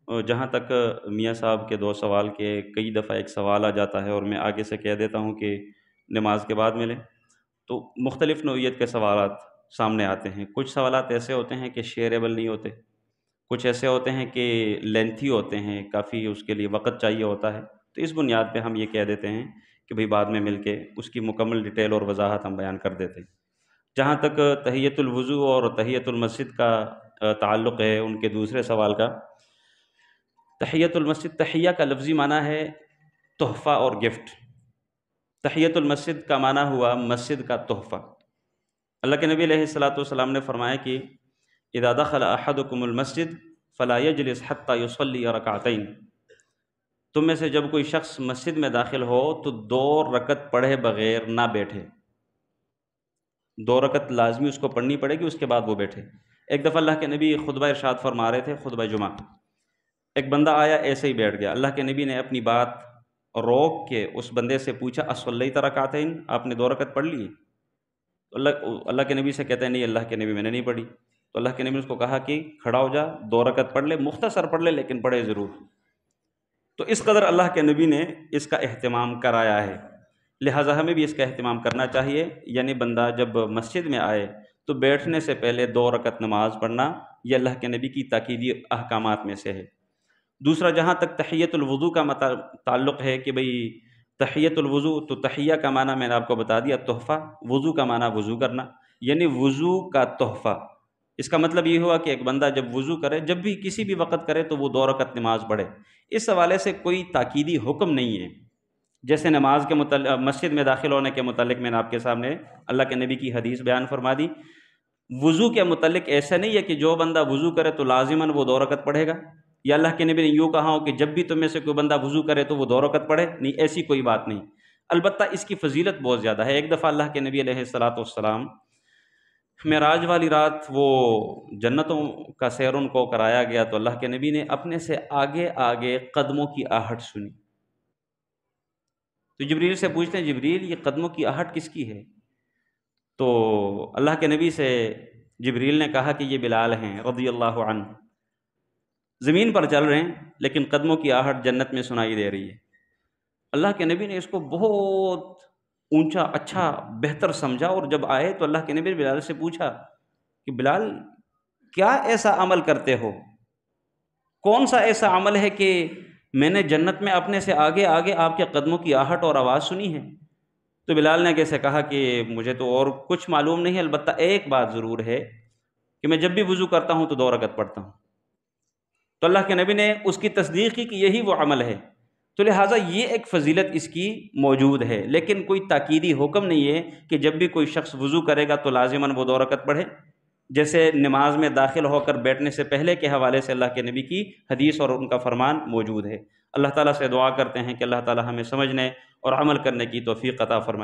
جہاں تک میاں صاحب کے 2 سوال کے کئی دفعہ ایک سوال آ جاتا ہے اور میں آگے سے کہہ دیتا ہوں کہ نماز کے بعد ملیں، تو مختلف نوعیت کے سوالات سامنے آتے ہیں۔ کچھ سوالات ایسے ہوتے ہیں کہ شیئریبل نہیں ہوتے، کچھ ایسے ہوتے ہیں کہ لینتھی ہوتے ہیں، کافی اس کے لیے وقت چاہیے ہوتا ہے، تو اس بنیاد پہ ہم یہ کہہ دیتے ہیں کہ بھئی بعد میں مل کے اس کی مکمل ڈیٹیل اور وضاحت ہم بیان کر دیتے ہیں۔ جہاں تک تحیۃ الوضو اور تحیۃ المسجد کا تعلق ہے ان کے دوسرے سوال کا، تحیۃ المسجد، تحیہ کا لفظی معنی ہے تحفہ اور گفٹ۔ تحیۃ المسجد کا معنی ہوا مسجد کا تحفہ۔ اللہ کے نبی علیہ الصلوۃ والسلام نے فرمایا کہ اذا دخل احدکم المسجد فلا یجلس حتی یصلی رکعتین، تم میں سے جب کوئی شخص مسجد میں داخل ہو تو 2 رکعت پڑھے بغیر نہ بیٹھے، 2 رکعت لازمی اس کو پڑھنی پڑے گی، اس کے بعد وہ بیٹھے۔ ایک دفعہ اللہ کے نبی خطبہ ارشاد فرما رہے تھے، خطبہ جمعہ، ایک بندہ آیا ایسے ہی بیٹھ گیا۔ اللہ کے نبی نے اپنی بات روک کے اس بندے سے پوچھا اصلیت رکعتین، آپ نے 2 رکعت پڑھ لی؟ اللہ کے نبی سے کہتے ہیں نہیں اللہ کے نبی میں نے نہیں پڑھی۔ تو اللہ کے نبی نے اس کو کہا کہ کھڑا ہو جا، 2 رکعت پڑھ لے، مختصر پڑھ لے لیکن پڑھے ضرور۔ تو اس قدر اللہ کے نبی نے اس کا اہتمام کرایا ہے، لہٰذا ہمیں بھی اس کا اہتمام کرنا چاہیے۔ یعنی بندہ جب مسجد میں آئے تو بیٹھنے سے پہلے 2 رکعت نماز پڑھنا، یہ اللہ کے نبی کی تاکیدی احکامات میں سے ہے۔ دوسرا، جہاں تک تحیۃ الوضو کا تعلق ہے کہ بھئی تحیۃ الوضو، تو تحیہ کا معنی میں نے آپ کو بتا دیا تحفہ، وضو کا معنی وضو کرنا، یعنی وضو کا تحفہ۔ اس کا مطلب یہ ہوا کہ ایک بندہ جب وضو کرے، جب بھی کسی بھی وقت کرے تو وہ 2 رکعت نماز پڑھے۔ اس حوالے سے کوئی تاکیدی حکم نہیں ہے، جیسے نماز کے متعلق، مسجد میں داخل ہونے کے متعلق میں نے آپ کے سامنے اللہ کے نبی کی حدیث بیان فرما دی۔ وضو کے متعلق ایسا نہیں ہے کہ جو بندہ وضو کرے تو لازماً وہ 2 رکعت پڑھے گا، یا اللہ کے نبی نے یوں کہا ہو کہ جب بھی تم میں سے کوئی بندہ وضو کرے تو وہ 2 رکعت پڑھے، نہیں، ایسی کوئی بات نہیں۔ البتہ اس کی فضیلت بہت زیادہ ہے۔ ایک دفعہ اللہ کے نبی علیہ الصلوۃ والسلام معراج والی رات وہ جنتوں کا سیر ان کو کرایا گیا، تو اللہ کے نبی نے اپنے سے آگے آگے قدموں کی آہٹ سنی۔ تو جبریل سے پوچھتے ہیں جبریل یہ قدموں کی آہٹ کس کی ہے؟ تو اللہ کے نبی سے جبریل نے کہا کہ یہ بلال ہیں رضی اللہ عنہ، زمین پر چل رہے ہیں لیکن قدموں کی آہٹ جنت میں سنائی دے رہی ہے۔ اللہ کے نبی نے اس کو بہت اونچا، اچھا، بہتر سمجھا، اور جب آئے تو اللہ کے نبی نے بلال سے پوچھا کہ بلال کیا ایسا عمل کرتے ہو، کون سا ایسا عمل ہے کہ میں نے جنت میں اپنے سے آگے آگے آپ کے قدموں کی آہٹ اور آواز سنی ہے؟ تو بلال نے کیسے کہا کہ مجھے تو اور کچھ معلوم نہیں ہے، البتہ ایک بات ضرور ہے کہ میں جب بھی وضو کرتا ہوں تو 2 رکعت پڑھتا ہوں۔ تو اللہ کے نبی نے اس کی تصدیق کی کہ یہی وہ عمل ہے، تو لہٰذا یہ ایک فضیلت اس کی موجود ہے، لیکن کوئی تاکیدی حکم نہیں ہے کہ جب بھی کوئی شخص وضو کرے گا تو لازماً وہ 2 رکعت پڑھے۔ جیسے نماز میں داخل ہو کر بیٹھنے سے پہلے کے حوالے سے اللہ کے نبی کی حدیث اور ان کا فرمان موجود ہے۔ اللہ تعالیٰ سے دعا کرتے ہیں کہ اللہ تعالیٰ ہمیں سمجھنے اور عمل کرنے کی توفیق عطا فرمائے۔